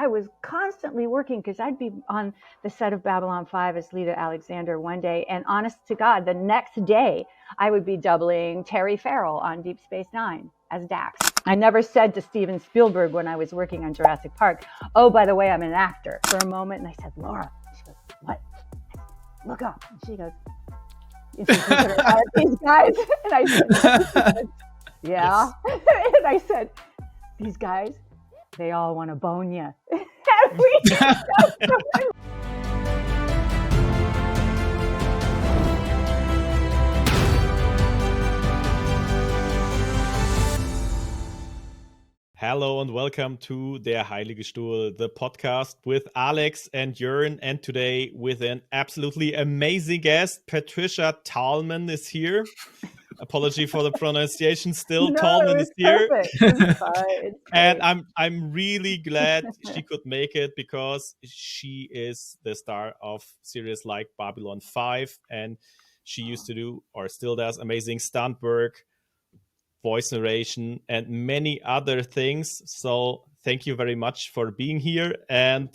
I was constantly working because I'd be on the set of Babylon 5 as Lyta Alexander one day. And honest to God, the next day I would be doubling Terry Farrell on Deep Space Nine as Dax. I never said to Steven Spielberg when I was working on Jurassic Park, oh, by the way, I'm an actor, for a moment. And I said, Laura. She goes, what? Look up. And she goes, you should consider these guys. And I said, yeah. Yes. And I said, these guys, they all want to bone you. Hello and welcome to Der Heilige Stuhl, the podcast with Alex and Joern. And today with an absolutely amazing guest, Patricia Tallman is here. Apology for the pronunciation. Still, no, Tallman is here. It's fine. And I'm really glad she could make it because she is the star of series like Babylon 5, and she used to do, or still does, amazing stunt work, voice narration, and many other things. So thank you very much for being here. And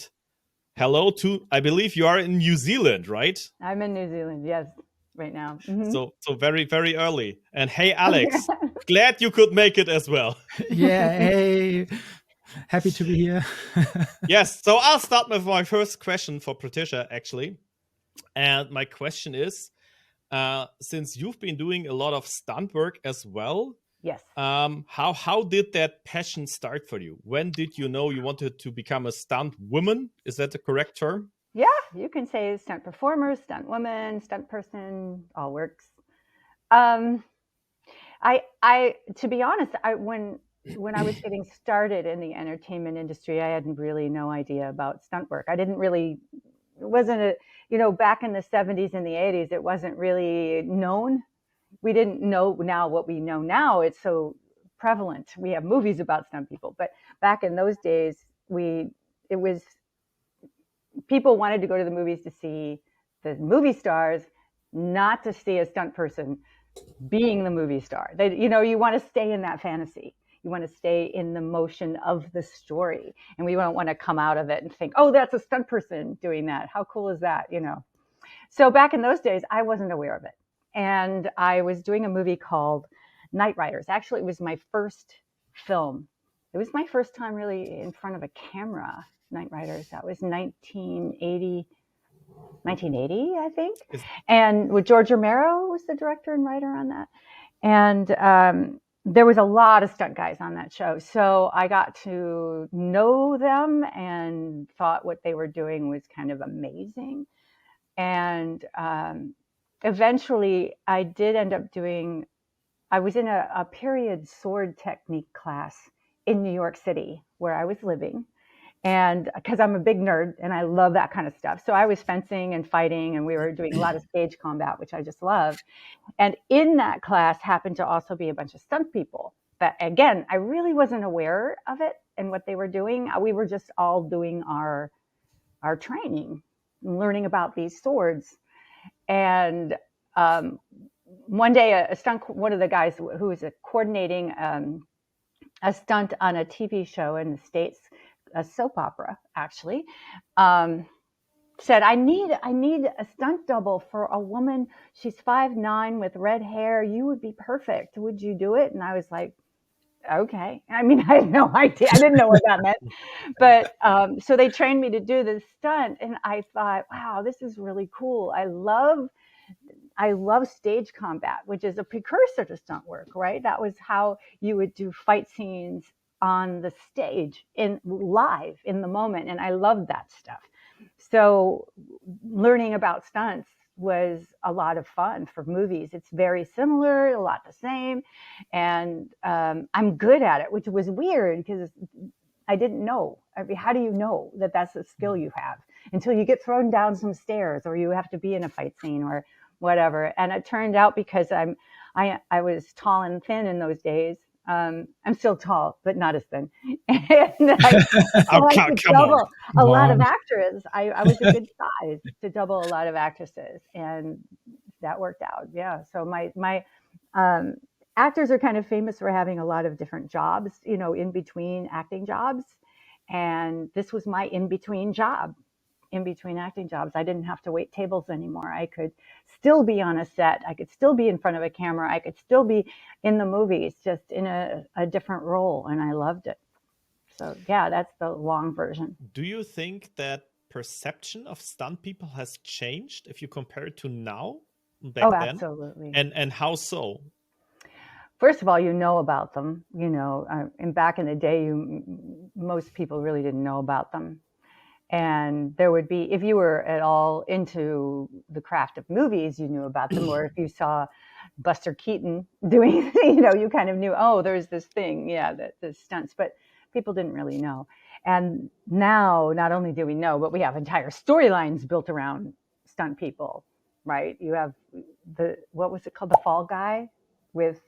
hello to, I believe you are in New Zealand, right? I'm in New Zealand, yes. Right now. Mm-hmm. So very, very early. And hey, Alex, glad you could make it as well. Yeah, hey, happy to be here. Yes, so I'll start with my first question for Patricia, actually. And my question is, since you've been doing a lot of stunt work as well, yes. How did that passion start for you? When did you know you wanted to become a stunt woman? Is that the correct term? Yeah, you can say stunt performer, stunt woman, stunt person, all works. To be honest, when I was getting started in the entertainment industry, I had really no idea about stunt work. I didn't really, it wasn't back in the 70s and the 80s, it wasn't really known. We didn't know now what we know now. It's so prevalent. We have movies about stunt people, but back in those days, people wanted to go to the movies to see the movie stars, not to see a stunt person being the movie star. You want to stay in that fantasy. You want to stay in the motion of the story. And we don't want to come out of it and think, oh, that's a stunt person doing that. How cool is that? So back in those days, I wasn't aware of it. And I was doing a movie called Night Riders. Actually, it was my first film. It was my first time really in front of a camera. Night Riders. That was 1980, I think. And with George Romero was the director and writer on that. And there was a lot of stunt guys on that show. So I got to know them and thought what they were doing was kind of amazing. And eventually I did end up I was in a period sword technique class in New York City where I was living. And because I'm a big nerd and I love that kind of stuff. So I was fencing and fighting, and we were doing a lot of stage combat, which I just love. And in that class happened to also be a bunch of stunt people. But again, I really wasn't aware of it and what they were doing. We were just all doing our training, learning about these swords. And one day one of the guys who was coordinating a stunt on a TV show in the States, a soap opera actually, said, I need a stunt double for a woman. She's 5'9" with red hair. You would be perfect. Would you do it? And I was like, okay. I mean, I had no idea. I didn't know what that meant. But so they trained me to do this stunt, and I thought, wow, this is really cool. I love stage combat, which is a precursor to stunt work, right? That was how you would do fight scenes on the stage live in the moment. And I loved that stuff. So learning about stunts was a lot of fun for movies. It's very similar, a lot the same. And I'm good at it, which was weird because I didn't know. I mean, how do you know that that's a skill you have until you get thrown down some stairs or you have to be in a fight scene or whatever? And it turned out because I was tall and thin in those days. I'm still tall, but not as thin. And I could double a lot of actors. I was a good size to double a lot of actresses, and that worked out. Yeah. So my actors are kind of famous for having a lot of different jobs, in between acting jobs. And this was my in-between job, in between acting jobs. I didn't have to wait tables anymore. I could still be on a set. I could still be in front of a camera. I could still be in the movies, just in a different role. And I loved it. So yeah, that's the long version. Do you think that perception of stunt people has changed if you compare it to now, back Oh, then? absolutely. And how so? First of all, you know about them, and back in the day, most people really didn't know about them. And there would be, if you were at all into the craft of movies, you knew about them. Or if you saw Buster Keaton doing, you kind of knew, oh, there's this thing, the stunts, but people didn't really know. And now, not only do we know, but we have entire storylines built around stunt people, right? You have what was it called? The Fall Guy with,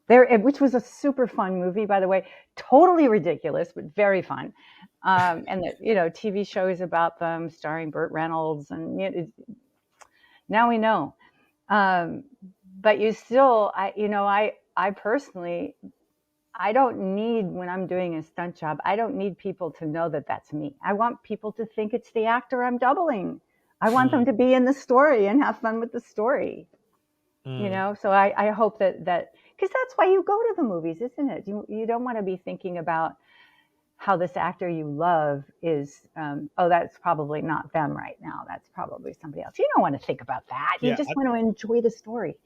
which was a super fun movie, by the way, totally ridiculous, but very fun. And TV shows about them starring Burt Reynolds, and now we know. But you still, I personally, I don't need, when I'm doing a stunt job, I don't need people to know that that's me. I want people to think it's the actor I'm doubling. I want them to be in the story and have fun with the story. So I hope that because that's why you go to the movies, isn't it? You don't want to be thinking about how this actor you love is, that's probably not them right now. That's probably somebody else. You don't want to think about that. You just want to enjoy the story.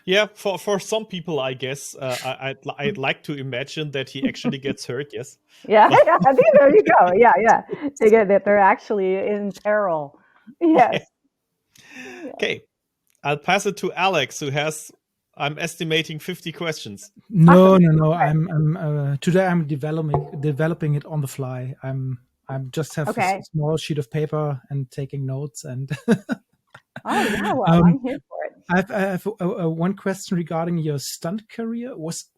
Yeah, for some people, I guess, I'd like to imagine that he actually gets hurt, yes? Yeah, I think there you go. Yeah. They get that they're actually in peril. Yes. Okay, I'll pass it to Alex, who has, I'm estimating, 50 questions. No, Awesome. no. Okay. I'm today I'm developing it on the fly. I'm just have a small sheet of paper and taking notes and. Oh yeah, well, I'm here for it. I have one question regarding your stunt career. Was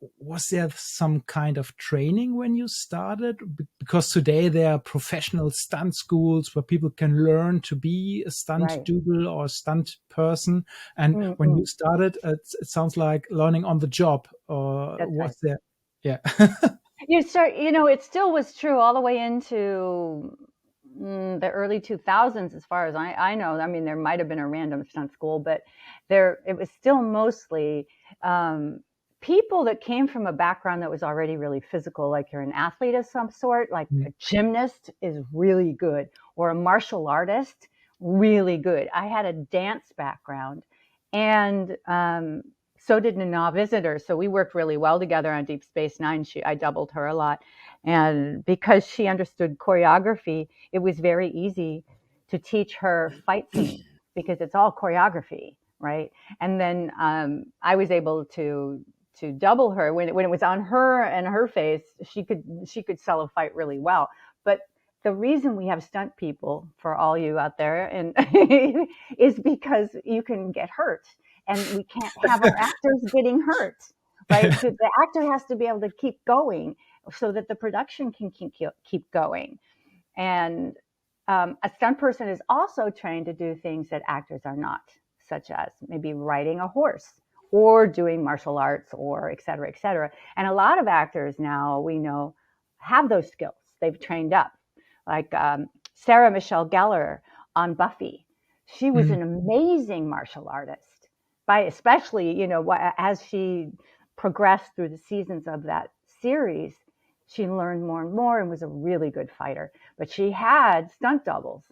there some kind of training when you started? Because today there are professional stunt schools where people can learn to be a stunt double or stunt person. And when you started, it sounds like learning on the job. Or was there? Yeah. It still was true all the way into the early 2000s, as far as I know. I mean, there might have been a random stunt school, but it was still mostly people that came from a background that was already really physical, like you're an athlete of some sort, like a gymnast is really good, or a martial artist, really good. I had a dance background, and so did Nana Visitor. So we worked really well together on Deep Space Nine. I doubled her a lot. And because she understood choreography, it was very easy to teach her fight scenes because it's all choreography, right? And then I was able to double her when it was on her and her face. She could sell a fight really well. But the reason we have stunt people, for all you out there, and is because you can get hurt. And we can't have our actors getting hurt, right? The actor has to be able to keep going so that the production can keep going. And a stunt person is also trained to do things that actors are not, such as maybe riding a horse or doing martial arts, or et cetera, et cetera. And a lot of actors now, we know, have those skills. They've trained up. Like Sarah Michelle Gellar on Buffy. She was an amazing martial artist. Especially, as she progressed through the seasons of that series, she learned more and more and was a really good fighter. But she had stunt doubles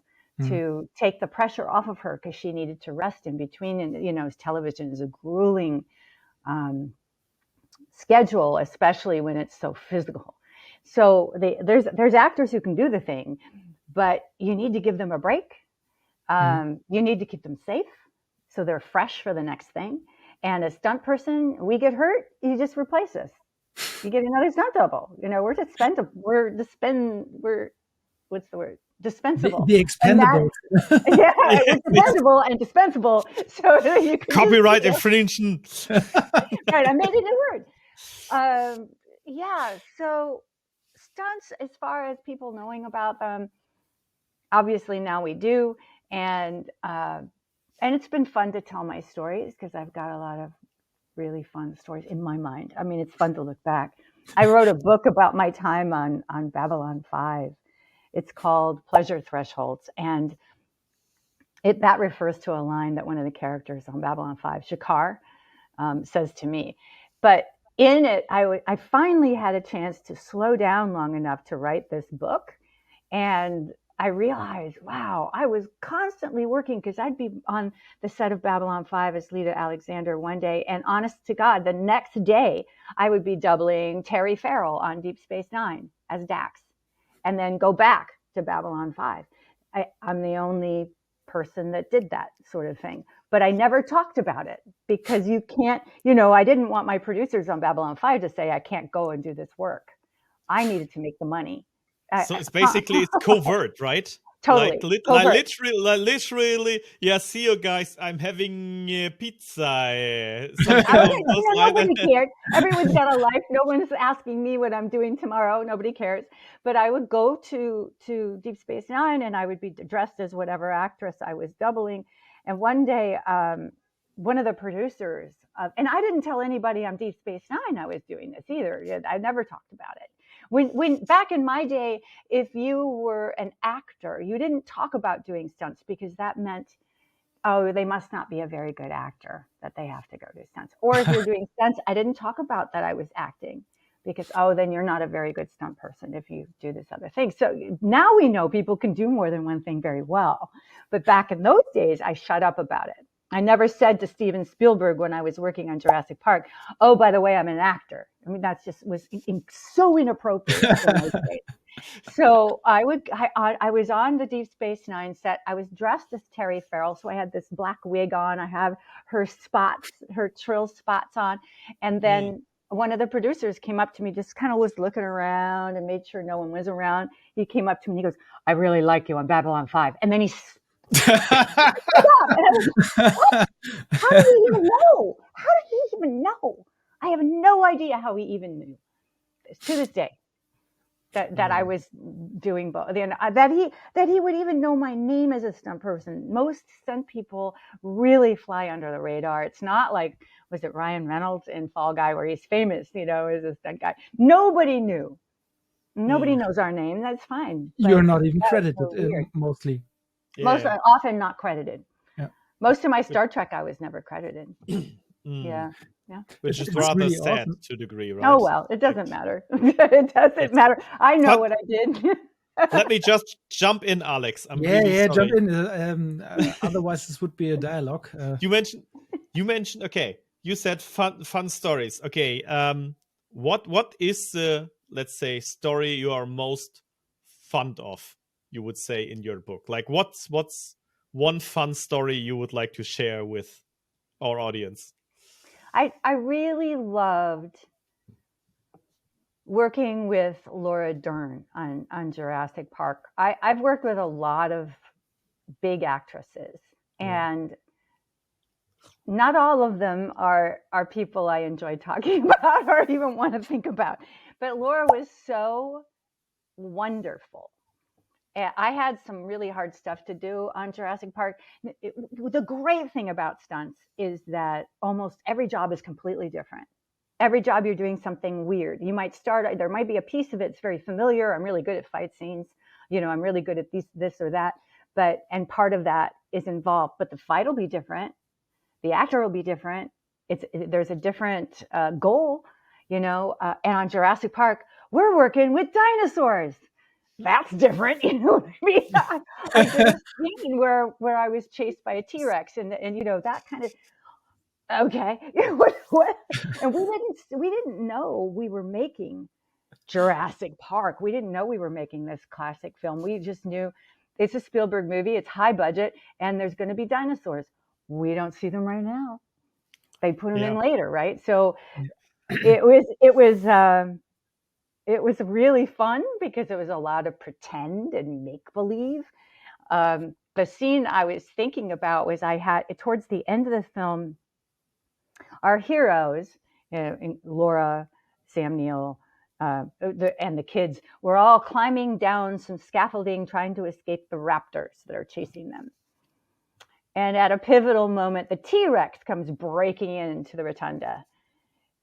to take the pressure off of her because she needed to rest in between. And, television is a grueling schedule, especially when it's so physical. So there's actors who can do the thing, but you need to give them a break. You need to keep them safe so they're fresh for the next thing. And a stunt person, we get hurt, you just replace us. You get another stunt double. We're dispensable. What's the word? Dispensable. The expendable. We're dependable and dispensable. So you can copyright infringement. Right, I made a new word. So stunts, as far as people knowing about them, obviously now we do. And it's been fun to tell my stories because I've got a lot of really fun stories in my mind. I mean, it's fun to look back. I wrote a book about my time on Babylon 5. It's called Pleasure Thresholds, and that refers to a line that one of the characters on Babylon 5, Shakar, says to me. But in it, I finally had a chance to slow down long enough to write this book. And I realized, wow, I was constantly working, because I'd be on the set of Babylon 5 as Lyta Alexander one day. And honest to God, the next day, I would be doubling Terry Farrell on Deep Space Nine as Dax, and then go back to Babylon 5. I'm the only person that did that sort of thing. But I never talked about it, because you can't, I didn't want my producers on Babylon 5 to say I can't go and do this work. I needed to make the money. So it's basically it's covert, right? Totally. Literally, yeah, see you guys, I'm having pizza. Nobody cared. Everyone's got a life. No one's asking me what I'm doing tomorrow. Nobody cares. But I would go to Deep Space Nine, and I would be dressed as whatever actress I was doubling. And one day, one of the producers, and I didn't tell anybody on Deep Space Nine I was doing this either. I never talked about it. When back in my day, if you were an actor, you didn't talk about doing stunts, because that meant, oh, they must not be a very good actor, that they have to go do stunts. Or if you're doing stunts, I didn't talk about that I was acting, because, oh, then you're not a very good stunt person if you do this other thing. So now we know people can do more than one thing very well. But back in those days, I shut up about it. I never said to Steven Spielberg when I was working on Jurassic Park, oh, by the way, I'm an actor. I mean, that just was so inappropriate in those days. So I was on the Deep Space Nine set. I was dressed as Terry Farrell. So I had this black wig on. I have her trill spots on. And then one of the producers came up to me, just kind of was looking around and made sure no one was around. He came up to me and he goes, I really like you on Babylon 5. And then he How did he even know? I have no idea how he even knew. To this day, that I was doing both. That he would even know my name as a stunt person. Most stunt people really fly under the radar. It's not like, was it Ryan Reynolds in Fall Guy, where he's famous, as a stunt guy? Nobody knew. Nobody knows our name. That's fine. You're not even credited, so mostly. Most often not credited. Yeah. Most of my Star Trek, I was never credited. Yeah. Which is rather really sad awesome. To a degree, right? Oh, well, it doesn't matter. It doesn't matter. I know what I did. Let me just jump in, Alex. I'm jump in. Otherwise, this would be a dialogue. You mentioned. Okay, you said fun stories. Okay, what is the, let's say, story you are most fond of? You would say in your book, like what's one fun story you would like to share with our audience? I really loved working with Laura Dern on Jurassic Park. I've worked with a lot of big actresses, and not all of them are people I enjoy talking about or even want to think about. But Laura was so wonderful. I had some really hard stuff to do on Jurassic Park. The great thing about stunts is that almost every job is completely different. Every job you're doing something weird. You might start, there might be a piece of it's very familiar. I'm really good at fight scenes. I'm really good at this or that. And part of that is involved, but the fight will be different. The actor will be different. There's a different goal, and on Jurassic Park, we're working with dinosaurs. That's different, what I mean? I did a scene where I was chased by a T-Rex, and that kind of, okay, what? And we didn't know we were making Jurassic Park. We didn't know we were making this classic film. We just knew it's a Spielberg movie. It's high budget, and there's going to be dinosaurs. We don't see them right now. They put them in later, right? So it was really fun, because it was a lot of pretend and make-believe. The scene I was thinking about was towards the end of the film, our heroes, Laura, Sam Neill, and the kids were all climbing down some scaffolding, trying to escape the raptors that are chasing them. And at a pivotal moment, the T-Rex comes breaking into the rotunda.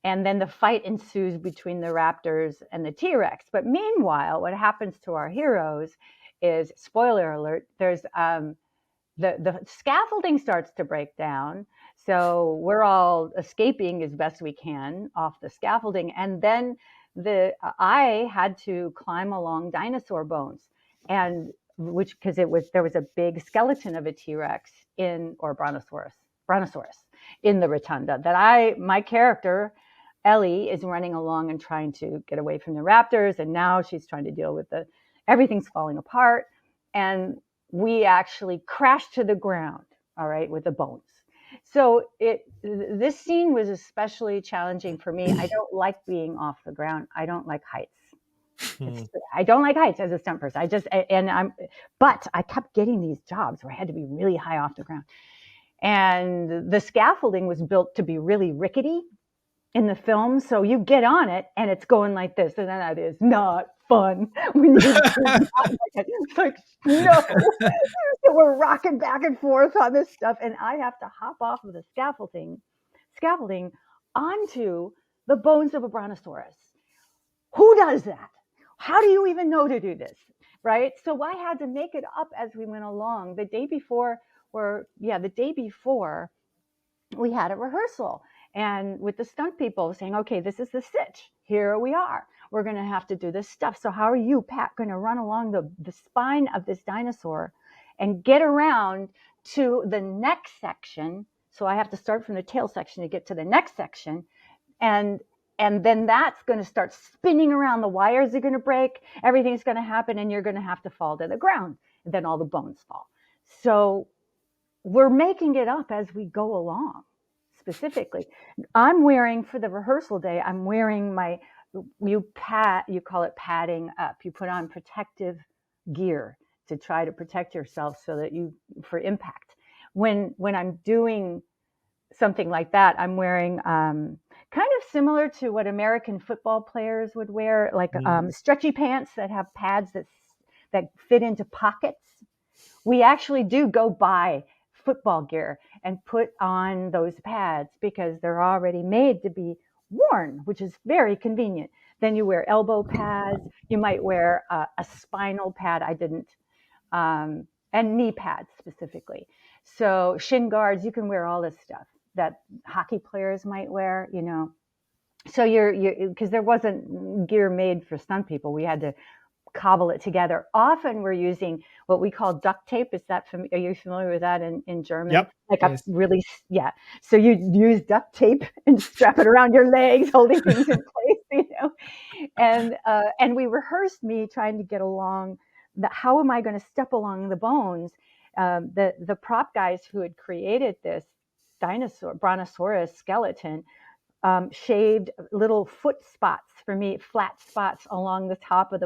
And then the fight ensues between the raptors and the T-Rex. But meanwhile, what happens to our heroes is, spoiler alert, there's the scaffolding starts to break down. So we're all escaping as best we can off the scaffolding. And then I had to climb along dinosaur bones, and because there was a big skeleton of a T-Rex or brontosaurus in the rotunda that my character Ellie is running along and trying to get away from the raptors, and now she's trying to deal with everything's falling apart, and we actually crashed to the ground, all right, with the bones. So this scene was especially challenging for me. I don't like being off the ground. I don't like heights. I don't like heights as a stunt person. But I kept getting these jobs where I had to be really high off the ground. And the scaffolding was built to be really rickety in the film. So you get on it and it's going like this. And that is not fun when you do not like it. It's like, no. So we're rocking back and forth on this stuff. And I have to hop off of the scaffolding onto the bones of a brontosaurus. Who does that? How do you even know to do this? Right? So I had to make it up as we went along. The day before, we had a rehearsal, and with the stunt people saying, okay, this is the sitch. Here we are. We're going to have to do this stuff. So how are you, Pat, going to run along the spine of this dinosaur and get around to the neck section? So I have to start from the tail section to get to the neck section. And then that's going to start spinning around. The wires are going to break. Everything's going to happen, and you're going to have to fall to the ground. And then all the bones fall. So we're making it up as we go along. Specifically, I'm wearing, for the rehearsal day, I'm wearing you call it padding up. You put on protective gear to try to protect yourself so that for impact. When I'm doing something like that, I'm wearing kind of similar to what American football players would wear, like stretchy pants that have pads that fit into pockets. We actually do go buy football gear and put on those pads because they're already made to be worn, which is very convenient. Then you wear elbow pads. You might wear a spinal pad. I didn't, and knee pads specifically. So shin guards, you can wear all this stuff that hockey players might wear, So because there wasn't gear made for stunt people, we had to cobble it together. Often we're using what we call duct tape. Are you familiar with that in German? Yep. So you use duct tape and strap it around your legs, holding things in place, And we rehearsed me trying to get along. How am I going to step along the bones? The prop guys who had created this brontosaurus skeleton shaved little foot spots for me, flat spots along the top of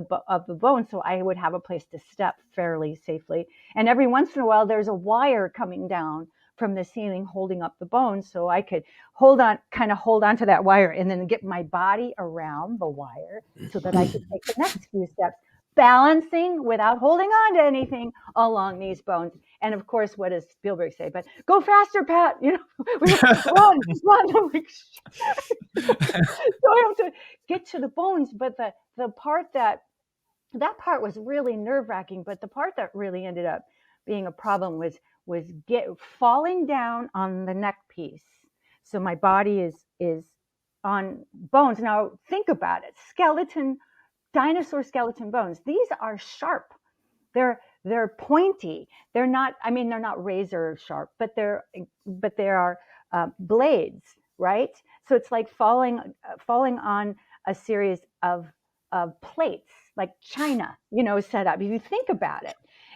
the bone, so I would have a place to step fairly safely. And every once in a while, there's a wire coming down from the ceiling holding up the bone, so I could hold on to that wire and then get my body around the wire so that I could take the next few steps, balancing without holding on to anything along these bones. And of course, what does Spielberg say? But go faster, Pat. Run. I'm like, so I have to get to the bones. But the part that part was really nerve wracking. But the part that really ended up being a problem was falling down on the neck piece. So my body is on bones. Now think about it. Dinosaur skeleton bones. These are sharp. They're pointy. They're not razor sharp, but they are blades, right? So it's like falling on a series of plates, like china, set up. If you think about it,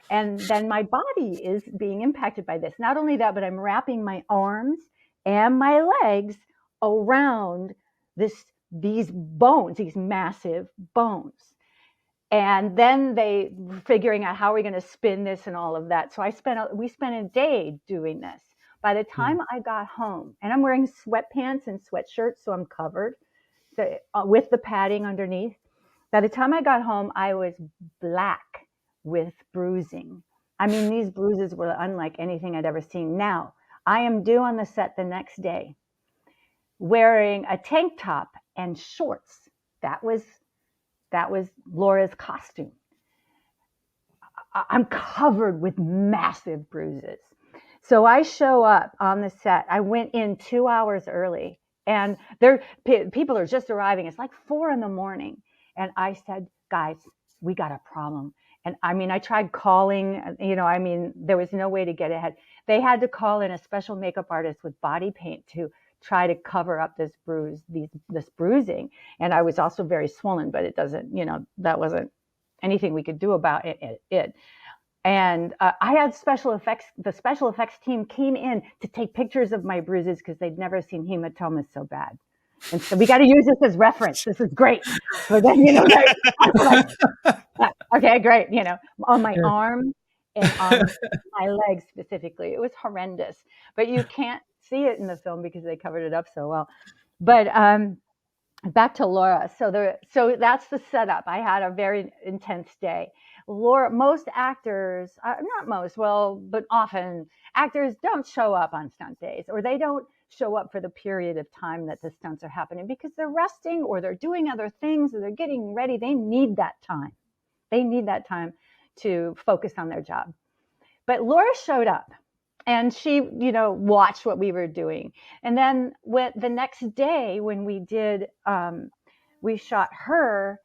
and then my body is being impacted by this. Not only that, but I'm wrapping my arms and my legs around these bones, these massive bones. And then they figuring out how are we going to spin this and all of that. So we spent a day doing this. By the time I got home, and I'm wearing sweatpants and sweatshirts, so I'm covered with the padding underneath. By the time I got home, I was black with bruising I mean, these bruises were unlike anything I'd ever seen. Now, I am due on the set the next day wearing a tank top and shorts. That was Laura's costume. I'm covered with massive bruises. So I show up on the set. I went in 2 hours early, and people are just arriving. It's like 4 a.m. And I said, guys, we got a problem. And I mean, I tried calling, there was no way to get ahead. They had to call in a special makeup artist with body paint to try to cover up this bruising. And I was also very swollen, but that wasn't anything we could do about it. And I had special effects. The special effects team came in to take pictures of my bruises because they'd never seen hematomas so bad. And so we got to use this as reference. This is great. So then, okay, great. On my arm and on my legs specifically, it was horrendous. But you can't see it in the film because they covered it up so well. But back to Laura. So that's the setup. I had a very intense day. Laura, most actors, not most, but often actors don't show up on stunt days, or they don't show up for the period of time that the stunts are happening because they're resting or they're doing other things or they're getting ready. They need that time. They need that time to focus on their job. But Laura showed up. And she, watched what we were doing. And then the next day when we did, we shot her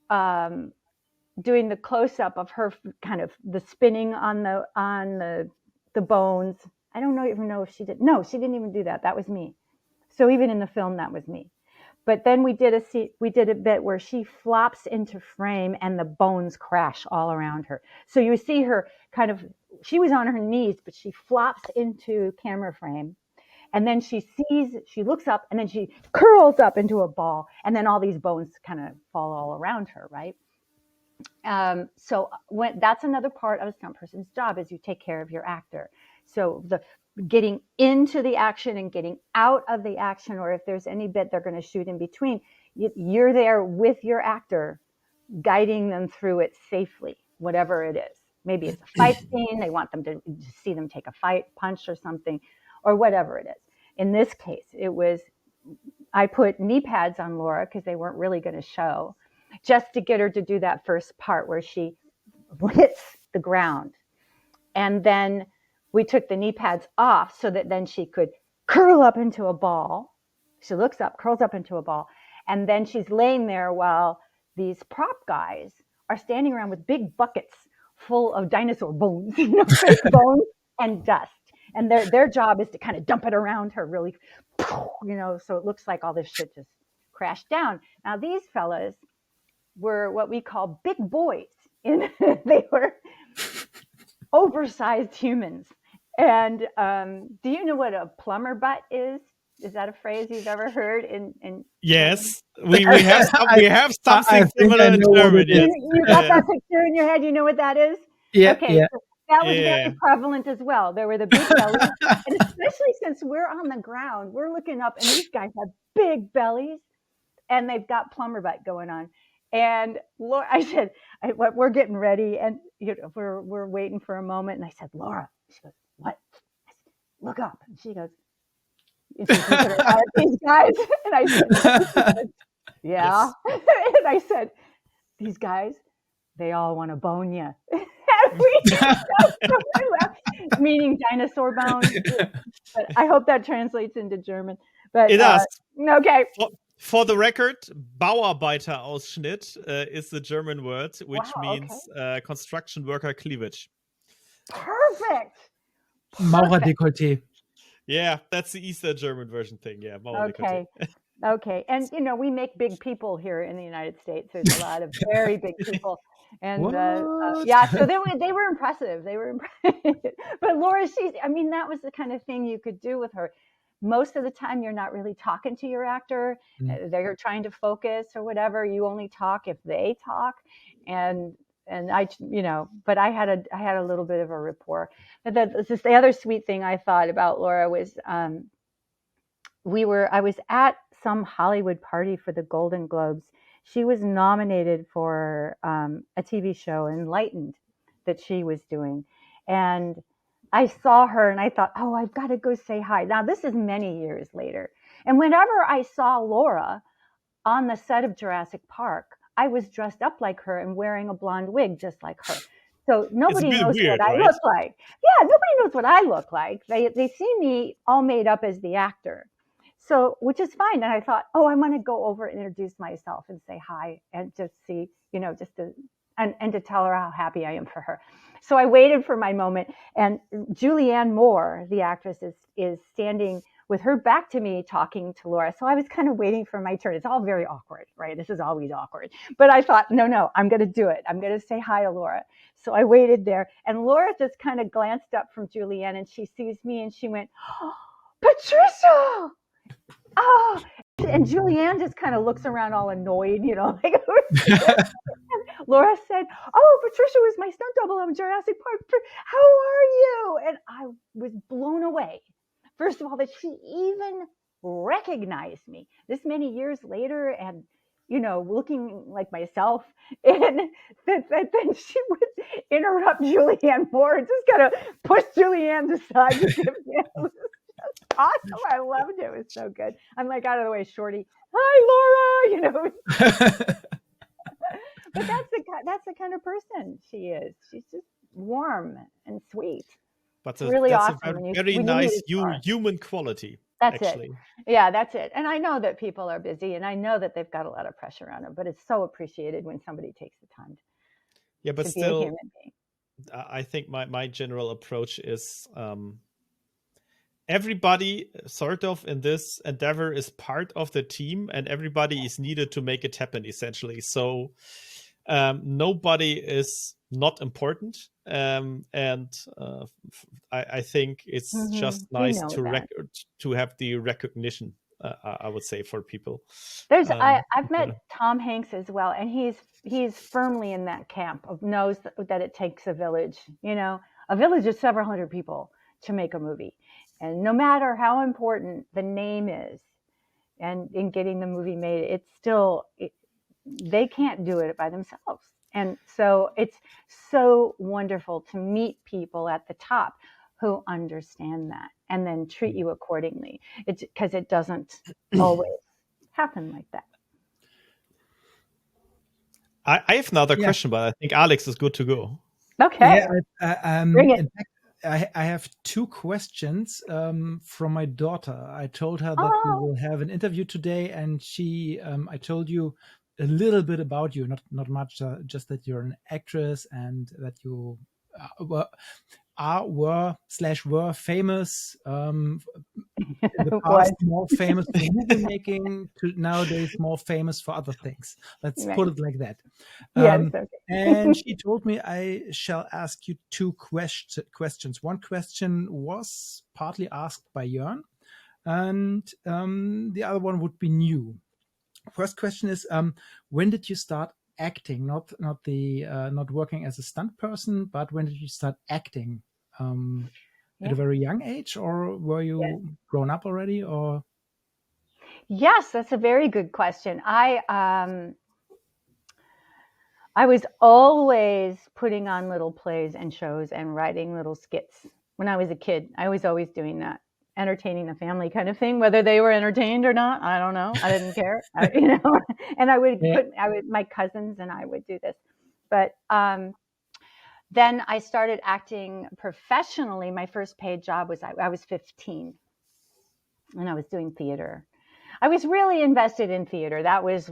doing the close-up of her kind of the spinning on the bones. I don't even know if she did. No, she didn't even do that. That was me. So even in the film, that was me. But then we did a bit where she flops into frame and the bones crash all around her. So you see her she was on her knees, but she flops into camera frame. And then she looks up, and then she curls up into a ball. And then all these bones kind of fall all around her, right? So that's another part of a stunt person's job is you take care of your actor. So the getting into the action and getting out of the action, or if there's any bit they're going to shoot in between, you're there with your actor, guiding them through it safely, whatever it is. Maybe it's a fight scene. They want them to see them take a punch or something, or whatever it is. In this case, I put knee pads on Laura because they weren't really going to show, just to get her to do that first part where she hits the ground. And then we took the knee pads off so that then she could curl up into a ball. She looks up, curls up into a ball. And then she's laying there while these prop guys are standing around with big buckets full of dinosaur bones, fake bones and dust. And their job is to kind of dump it around her really, so it looks like all this shit just crashed down. Now, these fellas were what we call big boys. They were oversized humans. And do you know what a plumber butt is? Is that a phrase you've ever heard? Yes, we have something similar in German. Yes. You got that picture in your head. You know what that is? Yeah. Okay. Yeah. So that was very prevalent as well. There were the big bellies, and especially since we're on the ground, we're looking up, and these guys have big bellies, and they've got plumber butt going on. And Laura, I said, we're getting ready, and we're waiting for a moment, and I said, Laura, she goes, what? I said, look up, and she goes, these guys, and I said, yeah, and I said, these guys, they all want to bone you. Meaning dinosaur bones. But I hope that translates into German. But it does. Okay. For the record, Bauarbeiterausschnitt is the German word, which means construction worker cleavage. Perfect. Maurerdekolleté. Yeah, that's the Eastern German version thing. Yeah, Maurerdekolleté. Okay. And, we make big people here in the United States. There's a lot of very big people. And so they were impressive. They were impressive. But Laura, that was the kind of thing you could do with her. Most of the time, you're not really talking to your actor. They're trying to focus or whatever. You only talk if they talk. And I, but I had a little bit of a rapport. But the other sweet thing I thought about Laura was, I was at some Hollywood party for the Golden Globes. She was nominated for a TV show, Enlightened, that she was doing. And I saw her and I thought, oh, I've got to go say hi. Now, this is many years later. And whenever I saw Laura on the set of Jurassic Park, I was dressed up like her and wearing a blonde wig just like her. So It's a nobody bit knows weird, what I right? look like. Yeah, nobody knows what I look like. They see me all made up as the actor. So, which is fine. And I thought, oh, I'm going to go over and introduce myself and say hi and just see, just to, and to tell her how happy I am for her. So I waited for my moment, and Julianne Moore, the actress, is standing with her back to me talking to Laura. So I was kind of waiting for my turn. It's all very awkward, right? This is always awkward. But I thought, no, I'm going to do it. I'm going to say hi to Laura. So I waited there, and Laura just kind of glanced up from Julianne, and she sees me, and she went, oh, Patricia! Oh, and Julianne just kind of looks around all annoyed, like Laura said, oh, Patricia was my stunt double on Jurassic Park. How are you? And I was blown away. First of all, that she even recognized me this many years later and, looking like myself. And then she would interrupt Julianne Moore and just kind of push Julianne aside. Awesome. I loved it. It was so good. I'm like, out of the way, Shorty. Hi, Laura. But that's the kind of person she is. She's just warm and sweet. But it's really that's awesome. a very nice human quality. That's actually. it. Yeah, that's it. And I know that people are busy, and I know that they've got a lot of pressure on them. But it's so appreciated when somebody takes the time. But still, be a human being. I think my general approach is everybody sort of in this endeavor is part of the team, and everybody is needed to make it happen, essentially. So nobody is not important. I think it's just nice to have the recognition, I would say, for people. I've met Tom Hanks as well, and he's firmly in that camp of knows that it takes a village. A village of several hundred people to make a movie. And no matter how important the name is, and in getting the movie made, it's still, they can't do it by themselves. And so it's so wonderful to meet people at the top who understand that and then treat you accordingly. It's because it doesn't always happen like that. I have another question, but I think Alex is good to go. Okay. Bring it. In fact, I have two questions from my daughter. I told her that we will have an interview today, and I told you a little bit about you, not much, just that you're an actress and that you were famous in the past, more famous for movie making, to nowadays more famous for other things. Let's put it like that. Yes, okay. And she told me I shall ask you two questions. One question was partly asked by Joern, and the other one would be new. First question is, when did you start acting? Not working as a stunt person, but when did you start acting? At a very young age, or were you grown up already? Or yes, that's a very good question. I was always putting on little plays and shows and writing little skits when I was a kid. I was always doing that, entertaining the family kind of thing, whether they were entertained or not. I don't know. I didn't care, and I would my cousins and I would do this. But then I started acting professionally. My first paid job was I was 15 and I was doing theater. I was really invested in theater. That was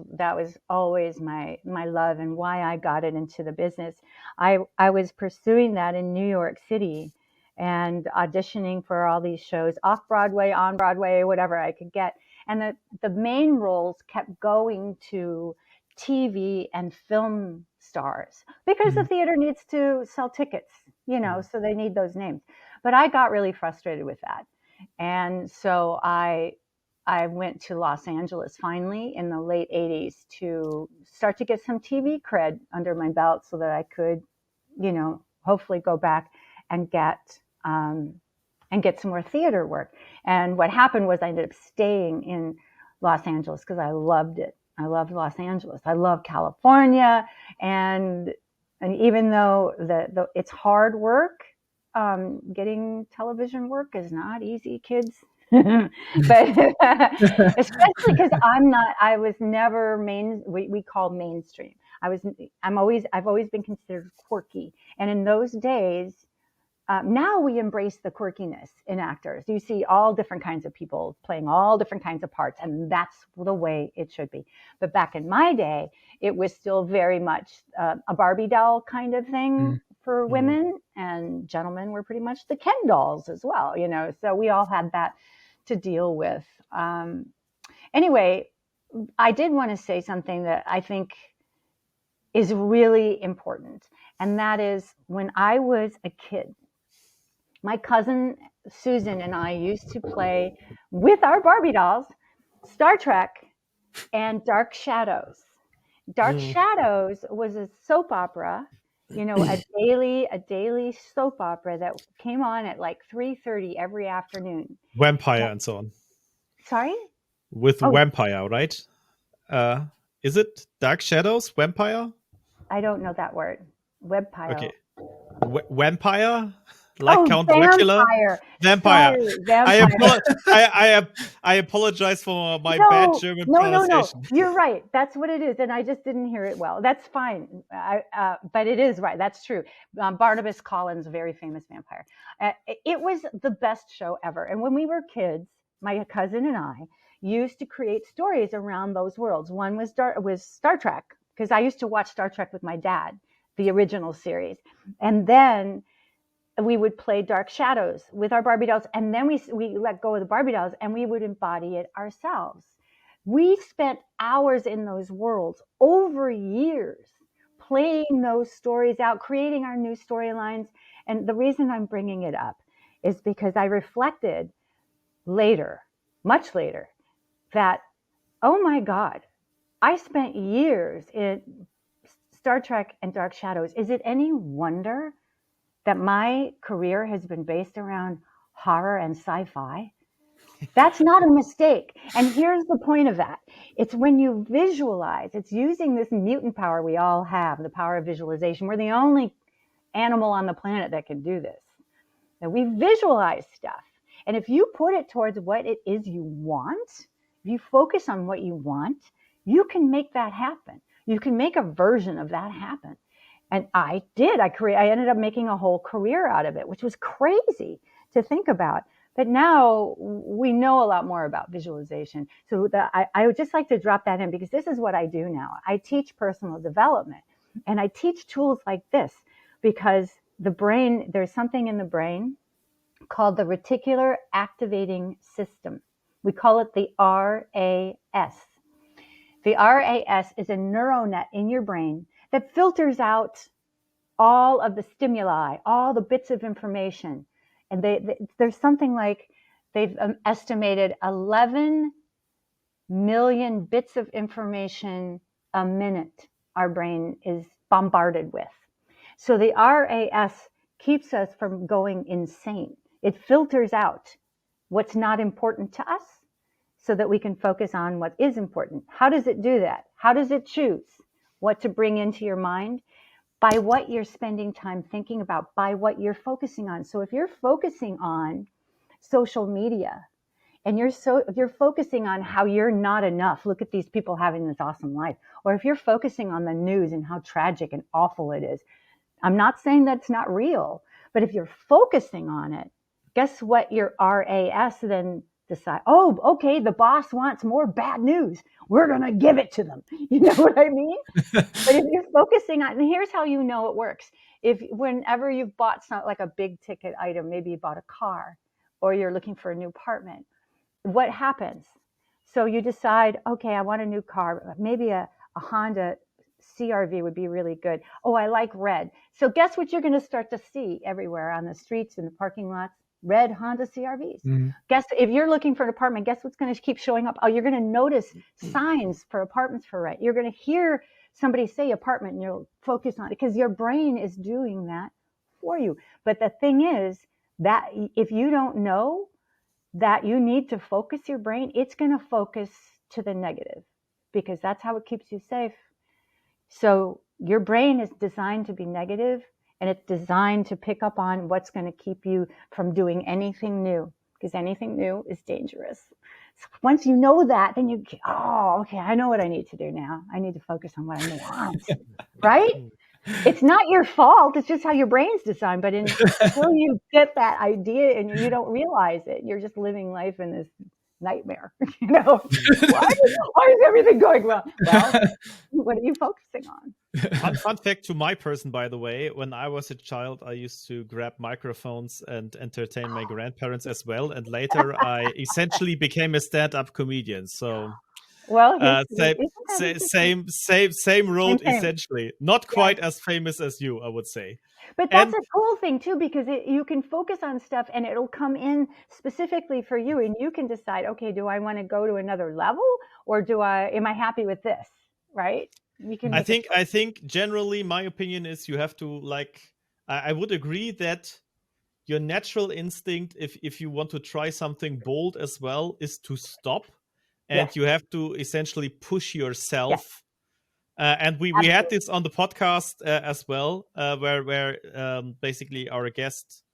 always my love and why I got it into the business. I was pursuing that in New York City and auditioning for all these shows, off Broadway, on Broadway, whatever I could get. And the main roles kept going to TV and film stars because the theater needs to sell tickets, so they need those names. But I got really frustrated with that. And so I went to Los Angeles finally in the late 80s to start to get some TV cred under my belt so that I could, hopefully go back and get some more theater work. And what happened was I ended up staying in Los Angeles because I loved it. I loved Los Angeles. I love California. And even though it's hard work, getting television work is not easy, kids. But especially because I was never we call mainstream. I've always been considered quirky. And in those days, now we embrace the quirkiness in actors. You see all different kinds of people playing all different kinds of parts, and that's the way it should be. But back in my day, it was still very much a Barbie doll kind of thing for women, and gentlemen were pretty much the Ken dolls as well, you know. So we all had that to deal with. Anyway, I did want to say something that I think is really important, and that is when I was a kid, my cousin Susan and I used to play with our Barbie dolls Star Trek and Dark Shadows. Dark Shadows was a soap opera, you know, a daily soap opera that came on at like 3:30 every afternoon. Vampire and so on. Sorry? With vampire, right? Is it Dark Shadows? Vampire? I don't know that word. Webpile. Okay. Vampire? Like Count Vampire. Dracula? Vampire. Sorry, vampire. I apologize for my bad German pronunciation. No. You're right. That's what it is. And I just didn't hear it well. That's fine. But it is right. That's true. Barnabas Collins, a very famous vampire. It was the best show ever. And when we were kids, my cousin and I used to create stories around those worlds. One was Star Trek, because I used to watch Star Trek with my dad, the original series. And then we would play Dark Shadows with our Barbie dolls, and then we let go of the Barbie dolls and we would embody it ourselves. We spent hours in those worlds over years playing those stories out, creating our new storylines. And the reason I'm bringing it up is because I reflected later, much later, that, oh my God, I spent years in Star Trek and Dark Shadows. Is it any wonder that my career has been based around horror and sci-fi? That's not a mistake. And here's the point of that. It's when you visualize, it's using this mutant power we all have, the power of visualization. We're the only animal on the planet that can do this. And we visualize stuff. And if you put it towards what it is you want, if you focus on what you want, you can make that happen. You can make a version of that happen. And I did. I ended up making a whole career out of it, which was crazy to think about. But now we know a lot more about visualization. So I would just like to drop that in, because this is what I do now. I teach personal development, and I teach tools like this because the brain, there's something in the brain called the reticular activating system. We call it the RAS. The RAS is a neural net in your brain that filters out all of the stimuli, all the bits of information. And there's something like they've estimated 11 million bits of information a minute our brain is bombarded with. So the RAS keeps us from going insane. It filters out what's not important to us so that we can focus on what is important. How does it do that? How does it choose what to bring into your mind? By what you're spending time thinking about, by what you're focusing on. So if you're focusing on social media and you're focusing on how you're not enough, look at these people having this awesome life. Or if you're focusing on the news and how tragic and awful it is, I'm not saying that's not real, but if you're focusing on it, guess what your RAS then decide? Oh, okay, the boss wants more bad news. We're going to give it to them. You know what I mean? But if you're focusing on, and here's how you know it works. Whenever you've bought like a big ticket item, maybe you bought a car or you're looking for a new apartment, what happens? So you decide, okay, I want a new car. Maybe a Honda CRV would be really good. Oh, I like red. So guess what you're going to start to see everywhere on the streets and the parking lots? Red Honda CRVs. Mm-hmm. Guess if you're looking for an apartment, guess what's going to keep showing up? Oh, you're going to notice signs for apartments for rent. You're going to hear somebody say apartment and you'll focus on it because your brain is doing that for you. But the thing is that if you don't know that you need to focus your brain, it's going to focus to the negative because that's how it keeps you safe. So your brain is designed to be negative, and it's designed to pick up on what's going to keep you from doing anything new, because anything new is dangerous. So once you know that, then okay, I know what I need to do now. I need to focus on what I want, right? It's not your fault. It's just how your brain's designed. But until you get that idea and you don't realize it, you're just living life in this nightmare. Why is everything going well? Well, what are you focusing on? Fun fact to my person, by the way, when I was a child, I used to grab microphones and entertain my grandparents as well. And later I essentially became a stand-up comedian. So well, same road, essentially. Not quite as famous as you, I would say. But that's a cool thing too, because you can focus on stuff and it'll come in specifically for you, and you can decide, okay, do I want to go to another level, or am I happy with this? Right? You can. I think generally my opinion is you have to I would agree that your natural instinct, if you want to try something bold as well, is to stop. And you have to essentially push yourself. Yes. And we had this on the podcast as well, where basically our guest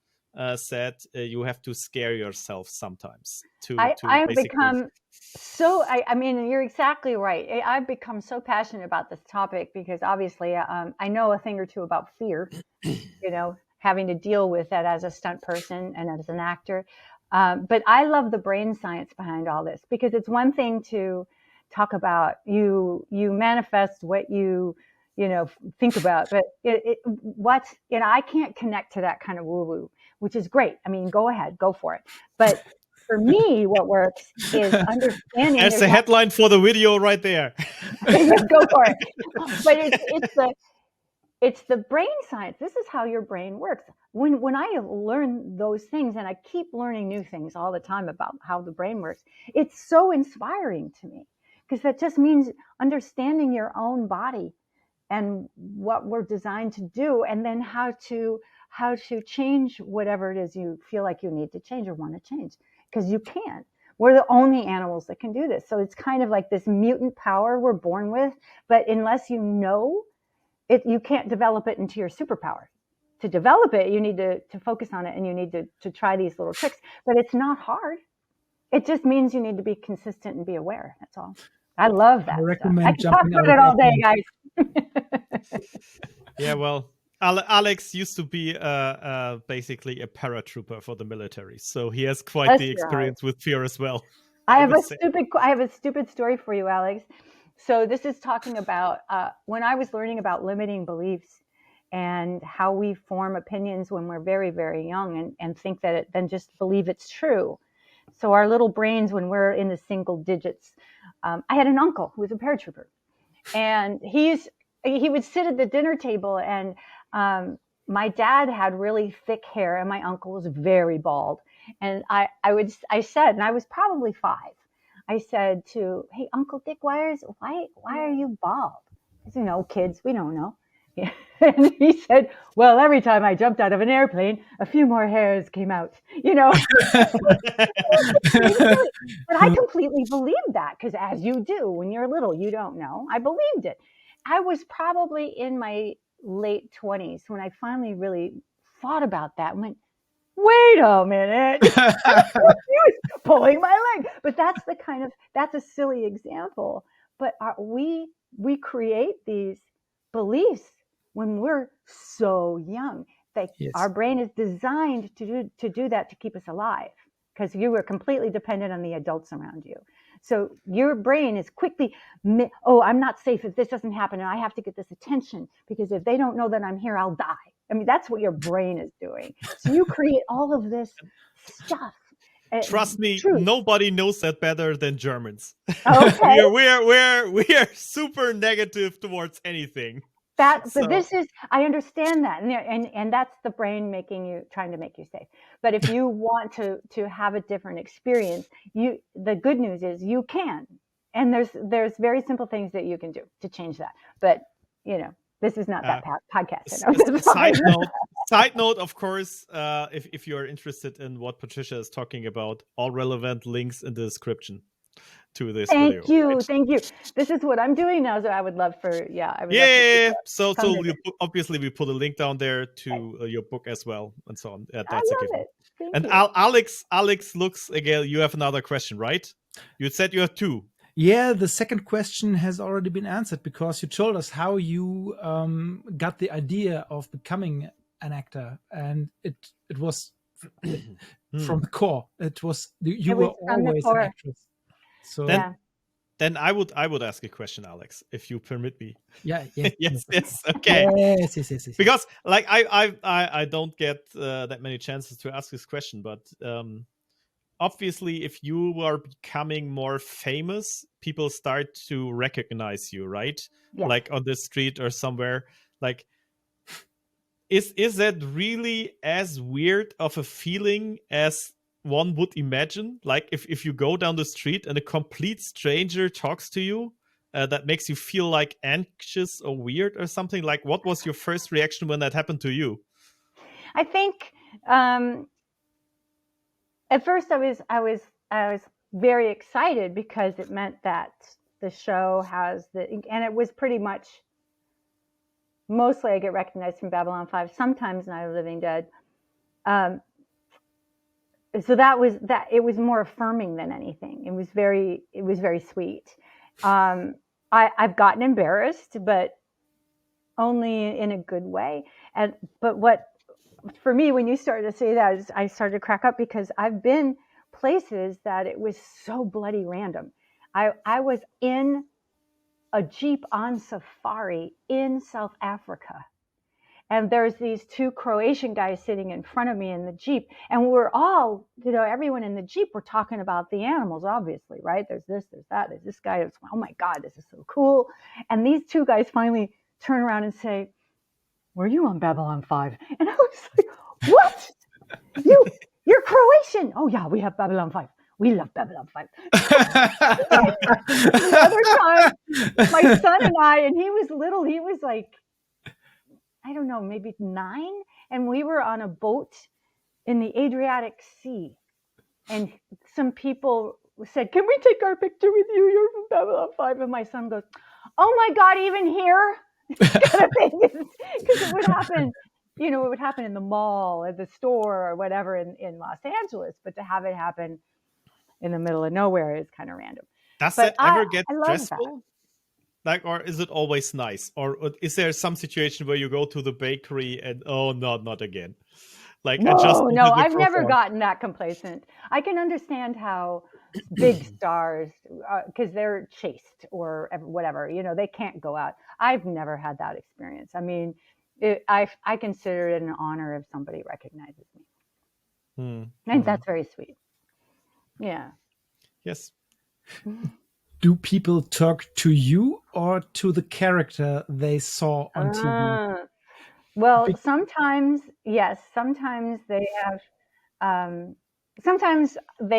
said you have to scare yourself sometimes. I've become so, I mean, you're exactly right. I've become so passionate about this topic because obviously I know a thing or two about fear, having to deal with that as a stunt person and as an actor. But I love the brain science behind all this, because it's one thing to talk about you manifest what you think about, but I can't connect to that kind of woo-woo, which is great. I mean, go ahead, go for it. But for me, what works is understanding. That's the headline for the video right there. Go for it. But it's the brain science. This is how your brain works. When I learn those things, and I keep learning new things all the time about how the brain works, it's so inspiring to me, because that just means understanding your own body and what we're designed to do, and then how to change whatever it is you feel like you need to change or want to change, because you can. We're the only animals that can do this. So it's kind of like this mutant power we're born with, but unless you know it, you can't develop it into your superpower. To develop it, you need to focus on it, and you need to try these little tricks, but it's not hard. It just means you need to be consistent and be aware. That's all. I love that. I can talk about it all day, guys. Yeah, well, Alex used to be basically a paratrooper for the military, so he has quite the experience with fear as well. I have a stupid story for you, Alex. So this is talking about when I was learning about limiting beliefs and how we form opinions when we're very, very young and think that then just believe it's true. So our little brains, when we're in the single digits, I had an uncle who was a paratrooper, and he would sit at the dinner table, and my dad had really thick hair and my uncle was very bald. And I said, and I was probably 5, I said to, hey, Uncle Dick, why are you bald? Because, kids, we don't know. Yeah. And he said, well, every time I jumped out of an airplane, a few more hairs came out, But I completely believed that, because as you do when you're little, you don't know. I believed it. I was probably in my late 20s when I finally really thought about that and went, wait a minute, he was pulling my leg. But that's a silly example. But we create these beliefs when we're so young. Yes. Our brain is designed to do that, to keep us alive, because you were completely dependent on the adults around you. So your brain is quickly, I'm not safe if this doesn't happen, and I have to get this attention, because if they don't know that I'm here, I'll die. I mean, that's what your brain is doing. So you create all of this stuff. Trust me, nobody knows that better than Germans. Okay. we are super negative towards anything. But this is, I understand that, and that's the brain trying to make you safe. But if you want to have a different experience, the good news is you can, and there's very simple things that you can do to change that. But this is not that podcast. Side note, of course, if you are interested in what Patricia is talking about, all relevant links in the description. to this video. Thank you. This is what I'm doing now, so I would love for I would love for Yeah. people So to come to we this. obviously we put a link down there to your book as well, and so on. I That's a love given. it. Thank And you. Alex looks again. You have another question, right? You said you have two. Yeah, the second question has already been answered because you told us how you got the idea of becoming an actor, and it was from the core. It was you It were was from the always an core. actress. So Yeah. Then I would ask a question, Alex, if you permit me. yeah. Yes, okay. Yes. Because like I don't get that many chances to ask this question, but obviously if you are becoming more famous, people start to recognize you, right? Yes. Like on the street or somewhere. Like is that really as weird of a feeling as one would imagine? Like if you go down the street and a complete stranger talks to you, that makes you feel like anxious or weird or something. Like what was your first reaction when that happened to you? I think at first I was very excited because it meant that the show has and it was pretty much mostly I get recognized from Babylon 5, sometimes Night of the Living Dead. So it was more affirming than anything. It was very sweet. I've gotten embarrassed, but only in a good way. But what for me, when you started to say that, I started to crack up because I've been places that it was so bloody random. I was in a Jeep on safari in South Africa. And there's these two Croatian guys sitting in front of me in the Jeep. And we're all, everyone in the Jeep, we're talking about the animals, obviously, right? There's this, there's that, there's this guy. It's, oh my God, this is so cool. And these two guys finally turn around and say, were you on Babylon 5? And I was like, what? You're Croatian. Oh yeah, we have Babylon 5. We love Babylon 5. The other time, my son and I, and he was little, he was like, I don't know, maybe 9. And we were on a boat in the Adriatic Sea. And some people said, can we take our picture with you? You're from Babylon 5. And my son goes, oh my God, even here? Kind of thing. Because it would happen, it would happen in the mall, at the store, or whatever in Los Angeles. But to have it happen in the middle of nowhere is kind of random. Does But that ever get I love stressful? that. Like, or is it always nice? Or is there some situation where you go to the bakery and not again? Like, No, I just I've never gotten that complacent. I can understand how big stars, because they're chaste or whatever, they can't go out. I've never had that experience. I mean, I consider it an honor if somebody recognizes me. And that's very sweet. Yeah. Yes. Do people talk to you or to the character they saw on TV? Well, sometimes, yes. Sometimes they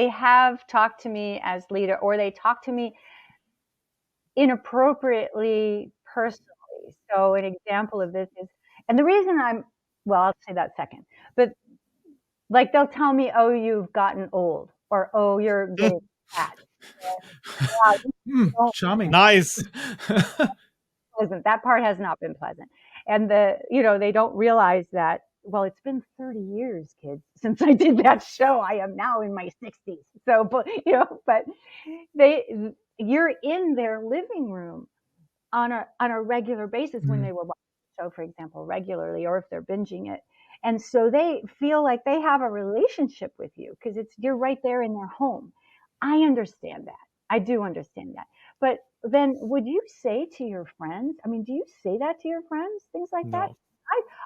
have talked to me as Lyta, or they talk to me inappropriately personally. So an example of this is, and the reason I'll say that second, but like they'll tell me, oh, you've gotten old, or oh, you're getting fat. Charming. Nice. Pleasant. That part has not been pleasant. And they don't realize that, well, it's been 30 years, kids, since I did that show. I am now in my 60s. So, but you're in their living room on a regular basis when they were watching the show, for example, regularly, or if they're binging it. And so they feel like they have a relationship with you because you're right there in their home. I understand that. I do understand that. But then would you say to your friends, I mean, do you say that to your friends? Things like that?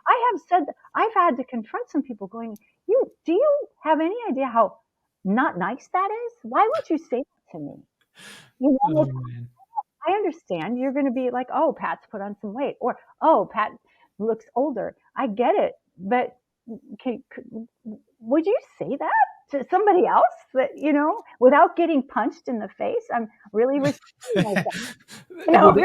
I have said, I've had to confront some people going, do you have any idea how not nice that is? Why would you say that to me? I understand you're going to be like, oh, Pat's put on some weight, or, oh, Pat looks older. I get it. But would you say that to somebody else that, without getting punched in the face? I'm really respecting myself.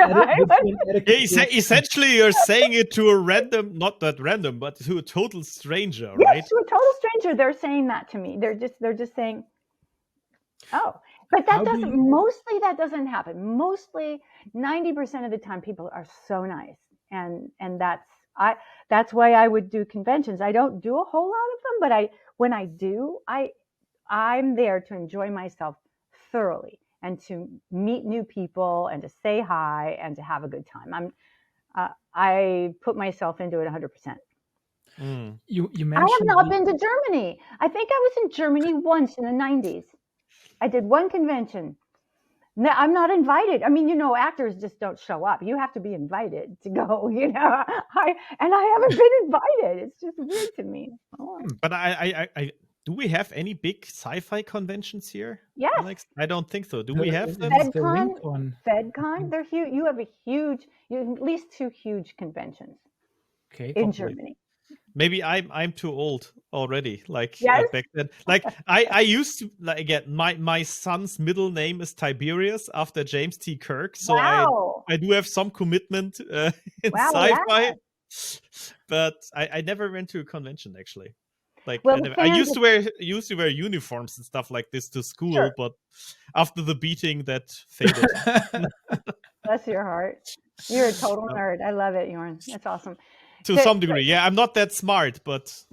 Essentially, you're saying it to a random, not that random, but to a total stranger, right? Yes, to a total stranger. They're saying that to me. They're just saying, oh, But How do you? mostly that doesn't happen. Mostly 90% of the time people are so nice. And that's why I would do conventions. I don't do a whole lot of them, but when I do, I'm there to enjoy myself thoroughly and to meet new people and to say hi and to have a good time. I put myself into it 100%. You I have mentioned not been to Germany. I think I was in Germany once in the 90s. I did one convention. No, I'm not invited. I mean, actors just don't show up. You have to be invited to go, I haven't been invited. It's just weird to me. But I do we have any big sci-fi conventions here, Yes. Alex? I don't think so. Do we have them? the Rincon. FedCon, they're huge. You have at least 2 huge conventions Okay. in Germany. Maybe I'm too old already. Like Yes. back then, like I used to again. My son's middle name is Tiberius after James T. Kirk, so Wow. I do have some commitment in Wow, sci-fi, yeah. but I never went to a convention actually. Like Well, I used to wear uniforms and stuff like this to school, Sure. but after the beating, that faded. Bless your heart. You're a total nerd. I love it, Joern. That's awesome. To some degree, yeah. I'm not that smart, but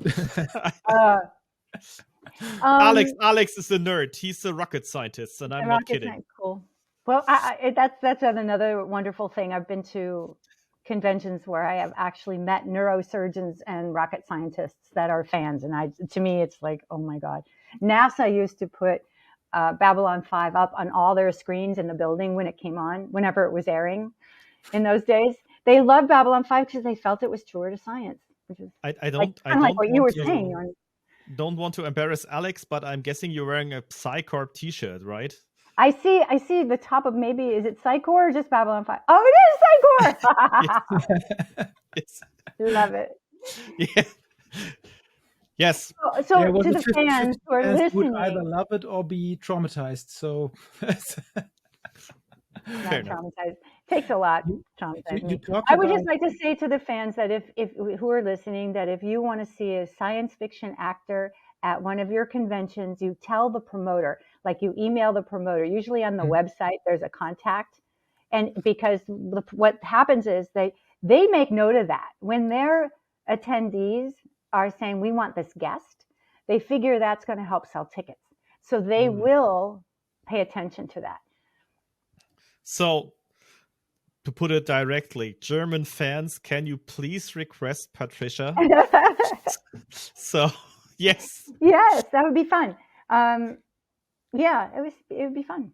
Alex is a nerd. He's a rocket scientist, and I'm not kidding. Cool. Well, that's another wonderful thing. I've been to conventions where I have actually met neurosurgeons and rocket scientists that are fans, and to me, it's like, oh my God. NASA used to put Babylon 5 up on all their screens in the building when it came on, whenever it was airing in those days. They loved Babylon 5 because they felt it was truer to science, which is I don't like what you were saying. Don't want to embarrass Alex, but I'm guessing you're wearing a Psycorp T-shirt, right? I see the top of is it Psycor or just Babylon 5? Oh, it is Psycor. Yes. Love it. Yeah. Yes. So to the fans who are listening, would either love it or be traumatized. So traumatized. Takes a lot. Traumatized. I would just like to say to the fans that if who are listening, that if you want to see a science fiction actor at one of your conventions, you tell the promoter, like you email the promoter. Usually on the website, there's a contact, and because what happens is they make note of that when their attendees are saying we want this guest, they figure that's going to help sell tickets, so they will pay attention to that. So, to put it directly, German fans, can you please request Patricia? So, yes. Yes, that would be fun. Yeah, it would be fun.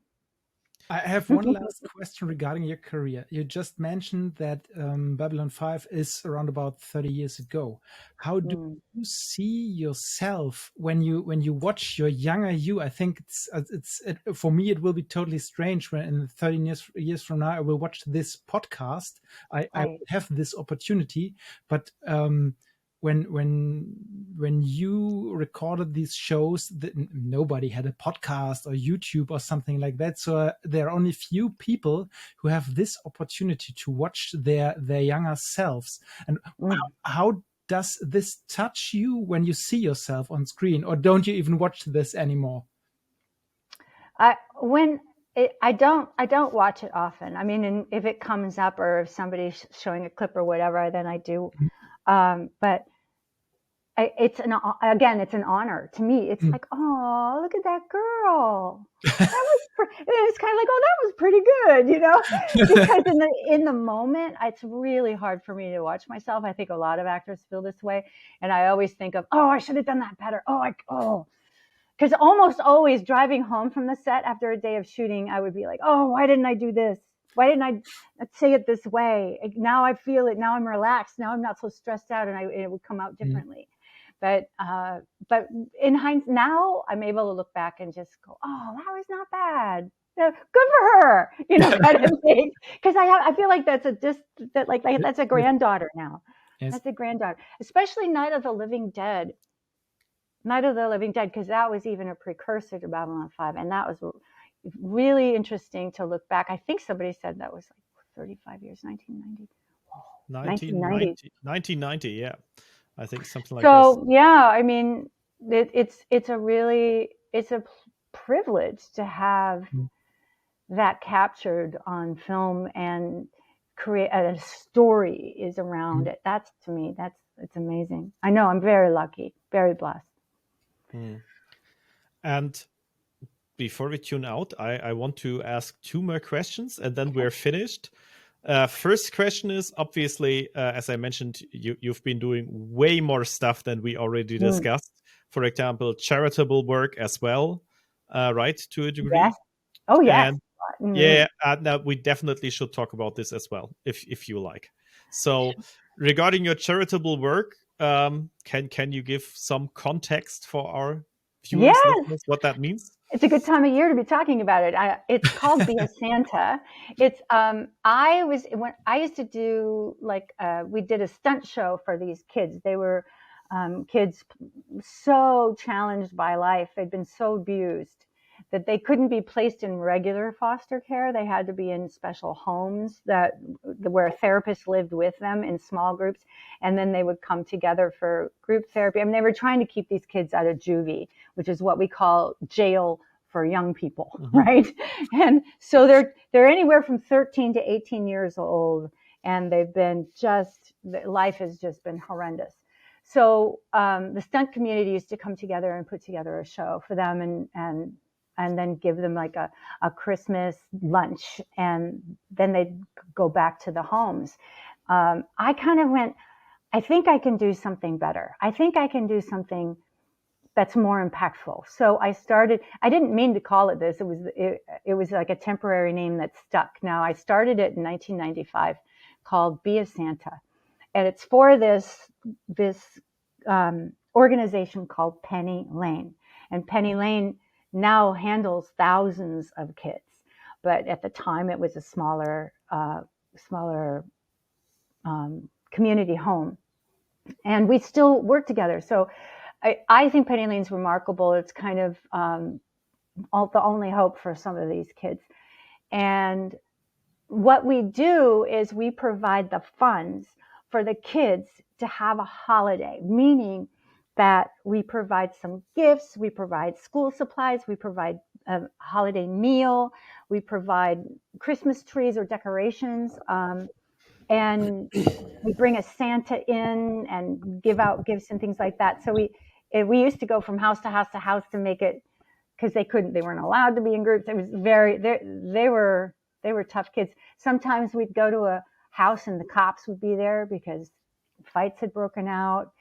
I have one last question regarding your career. You just mentioned that Babylon 5 is around about 30 years ago. How do you see yourself when you watch your younger you? I think for me it will be totally strange when in 30 years from now I will watch this podcast. I will have this opportunity, but when you recorded these shows, nobody had a podcast or YouTube or something like that. So there are only few people who have this opportunity to watch their younger selves. And how does this touch you when you see yourself on screen, or don't you even watch this anymore? I don't watch it often. I mean, if it comes up or if somebody's showing a clip or whatever, then I do. But it's an honor to me. It's like, oh, look at that girl. That was it's kind of like, oh, that was pretty good, because in the moment, it's really hard for me to watch myself. I think a lot of actors feel this way, and I always think of, oh, I should have done that better. Because almost always driving home from the set after a day of shooting, I would be like, oh, why didn't I do this? Why didn't I say it this way? Now I feel it. Now I'm relaxed. Now I'm not so stressed out, and it would come out differently. But in hindsight, now I'm able to look back and just go, oh, that was not bad. Good for her, kind of thing. Because I feel like that's a granddaughter now. Yes. That's a granddaughter, especially Night of the Living Dead. Night of the Living Dead, because that was even a precursor to Babylon 5, and that was really interesting to look back. I think somebody said that was like 35 years, 1990. 1990, yeah. I think something like this. So, yeah, I mean, it's a privilege to have that captured on film and create a story is around it. That's, to me, it's amazing. I know I'm very lucky, very blessed. And before we tune out, I want to ask 2 more questions and then we're finished. First question is, obviously, as I mentioned, you've been doing way more stuff than we already discussed. For example, charitable work as well, right, to a degree? Yes. Oh, yes. And yeah, now we definitely should talk about this as well, if you like. So regarding your charitable work, can you give some context for our viewers, listeners, what that means? It's a good time of year to be talking about it. It's called Be a Santa. It's I used to do we did a stunt show for these kids. They were kids so challenged by life. They'd been so abused that they couldn't be placed in regular foster care. They had to be in special homes where therapists lived with them in small groups, and then they would come together for group therapy. I mean, they were trying to keep these kids out of juvie, which is what we call jail for young people, right? And so they're anywhere from 13 to 18 years old, and they've been life has just been horrendous. So the stunt community used to come together and put together a show for them, and then give them like a Christmas lunch, and then they'd go back to the homes. I kind of went, I think I can do something better. I think I can do something that's more impactful. So I didn't mean to call it this. It was like a temporary name that stuck. Now, I started it in 1995 called Be a Santa. And it's for this organization called Penny Lane. And Penny Lane now handles thousands of kids. But at the time, it was a smaller community home. And we still work together. So I think Penny Lane's remarkable. It's kind of the only hope for some of these kids. And what we do is we provide the funds for the kids to have a holiday, meaning that we provide some gifts, we provide school supplies, we provide a holiday meal, we provide Christmas trees or decorations, and we bring a Santa in and give out gifts and things like that. So we used to go from house to house to house to make it, because they weren't allowed to be in groups. It was they were tough kids. Sometimes we'd go to a house and the cops would be there because fights had broken out.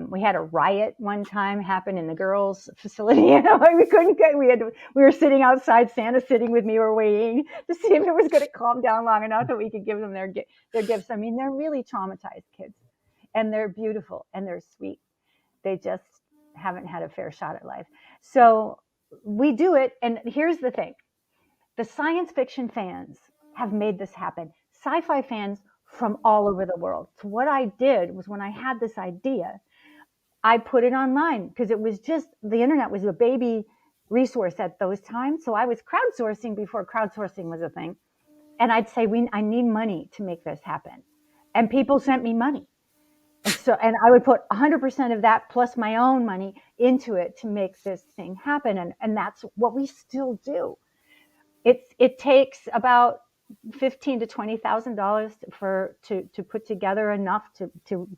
We had a riot one time happen in the girls' facility. We couldn't get. We were sitting outside. Santa sitting with me. We were waiting to see if it was going to calm down long enough that we could give them their gifts. I mean, they're really traumatized kids, and they're beautiful and they're sweet. They just haven't had a fair shot at life. So we do it. And here's the thing: the science fiction fans have made this happen. Sci-fi fans from all over the world. So what I did was, when I had this idea, I put it online, because it was just, the internet was a baby resource at those times. So I was crowdsourcing before crowdsourcing was a thing. And I'd say, I need money to make this happen. And people sent me money. And I would put 100% of that plus my own money into it to make this thing happen. And that's what we still do. It takes about $15,000 to $20,000 to put together enough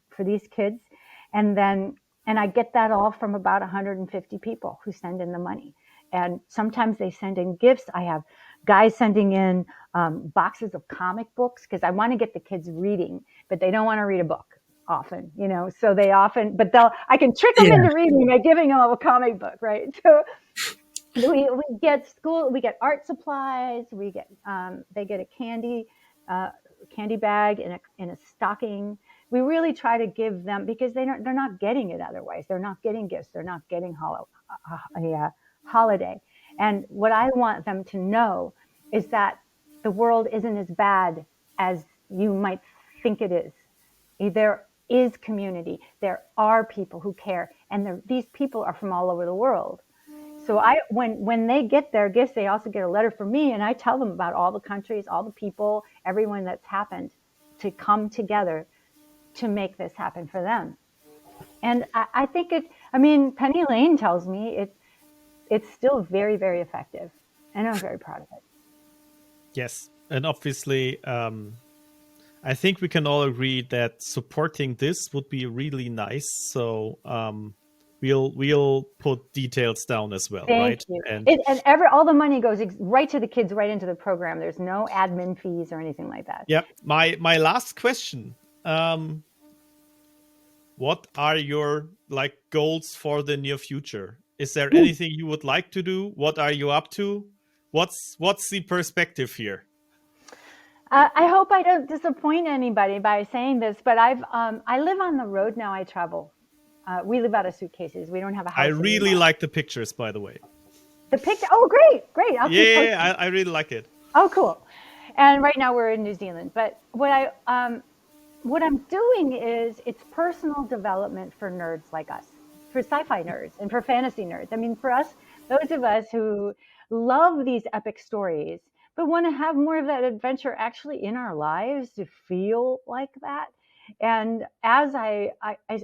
for these kids, and I get that all from about 150 people who send in the money. And sometimes they send in gifts. I have guys sending in boxes of comic books, because I want to get the kids reading, but they don't want to read a book often, so they often, but I can trick them into reading by giving them a comic book, right? So we get art supplies, they get a candy bag in a stocking. We really try to give them, because they're not getting it otherwise. They're not getting gifts. They're not getting a holiday. And what I want them to know is that the world isn't as bad as you might think it is. There is community. There are people who care, and these people are from all over the world. So when they get their gifts, they also get a letter from me, and I tell them about all the countries, all the people, everyone that's happened to come together to make this happen for them. And I think Penny Lane tells me it's still very, very effective, and I'm very proud of it. Yes, and obviously, I think we can all agree that supporting this would be really nice. So we'll put details down as well, Thank right? you. And And all the money goes right to the kids, right into the program. There's no admin fees or anything like that. yeah, my last question. What are your goals for the near future? Is there anything you would like to do? What are you up to? What's the perspective here? I hope I don't disappoint anybody by saying this, but I live on the road now. I travel. We live out of suitcases. We don't have a house. I really like the pictures, by the way. The picture. Oh, great. I'll keep posting. I really like it. Oh, cool. And right now we're in New Zealand. But what I'm doing is it's personal development for nerds like us, for sci-fi nerds and for fantasy nerds. I mean, for us, those of us who love these epic stories, but want to have more of that adventure actually in our lives to feel like that. And as I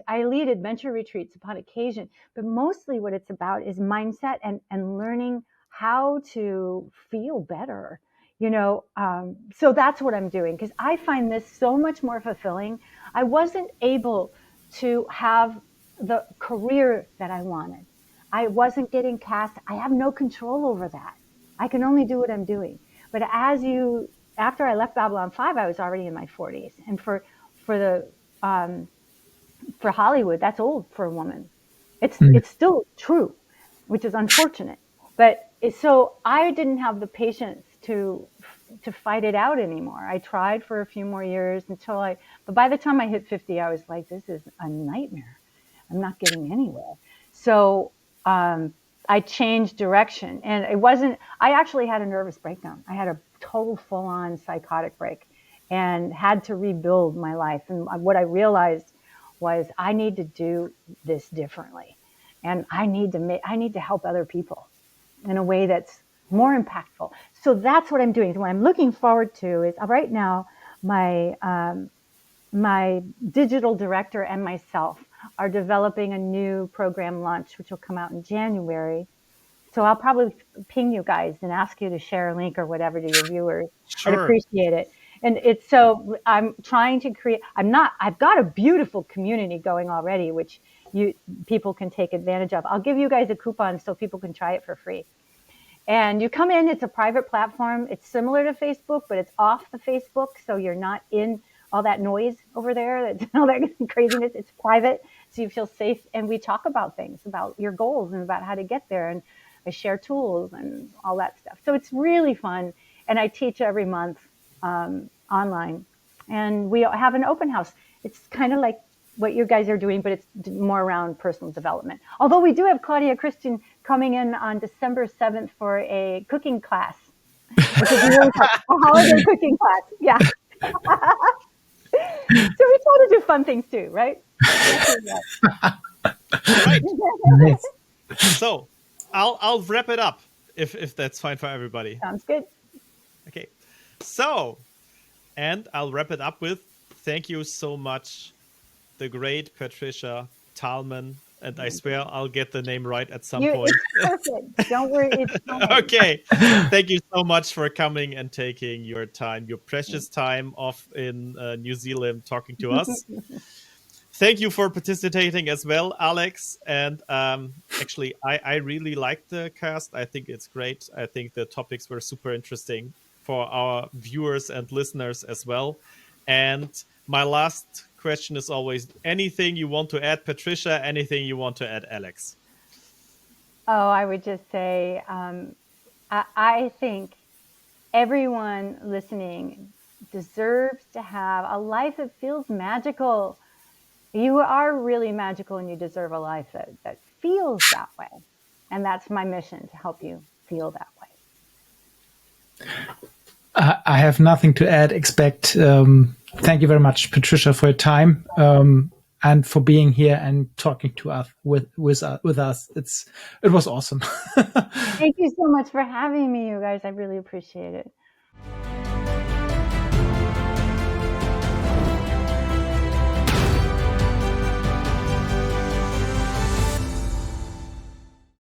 lead adventure retreats upon occasion, but mostly what it's about is mindset and learning how to feel better. So that's what I'm doing, because I find this so much more fulfilling. I wasn't able to have the career that I wanted. I wasn't getting cast. I have no control over that. I can only do what I'm doing. But after I left Babylon 5, I was already in my 40s. And for Hollywood, that's old for a woman. It's still true, which is unfortunate. But so I didn't have the patience to fight it out anymore. I tried for a few more years but by the time I hit 50, I was like, this is a nightmare. I'm not getting anywhere. So I changed direction, and I actually had a nervous breakdown. I had a total full-on psychotic break and had to rebuild my life. And what I realized was I need to do this differently. And I need to help other people in a way that's more impactful. So that's what I'm doing. What I'm looking forward to is right now, my digital director and myself are developing a new program launch, which will come out in January. So I'll probably ping you guys and ask you to share a link or whatever to your viewers. Sure. I'd appreciate it. And I'm trying to create, I've got a beautiful community going already, which people can take advantage of. I'll give you guys a coupon so people can try it for free. And you come in, it's a private platform. It's similar to Facebook, but it's off the Facebook. So you're not in all that noise over there, all that craziness. It's private, so you feel safe. And we talk about things, about your goals and about how to get there. And I share tools and all that stuff. So it's really fun. And I teach every month online. And we have an open house. It's kind of like what you guys are doing, but it's more around personal development. Although we do have Claudia Christian coming in on December 7th for a cooking class, which is really fun. A holiday cooking class. Yeah. So we try to do fun things too, right? Right. So I'll wrap it up if that's fine for everybody. Sounds good. Okay. So, and I'll wrap it up with thank you so much, the great Patricia Tallman, and I swear I'll get the name right at some point. It's perfect. Don't worry. It's fine. Okay. Thank you so much for coming and taking your time, your precious time off in New Zealand talking to us. Thank you for participating as well, Alex. And actually, I really liked the cast. I think it's great. I think the topics were super interesting for our viewers and listeners as well. And my last question is always, anything you want to add, Patricia? Anything you want to add, Alex? Oh, I would just say, I think everyone listening deserves to have a life that feels magical. You are really magical, and you deserve a life that feels that way. And that's my mission, to help you feel that way. I have nothing to add except thank you very much, Patricia, for your time and for being here and talking to us with us. It was awesome. Thank you so much for having me, you guys. I really appreciate it.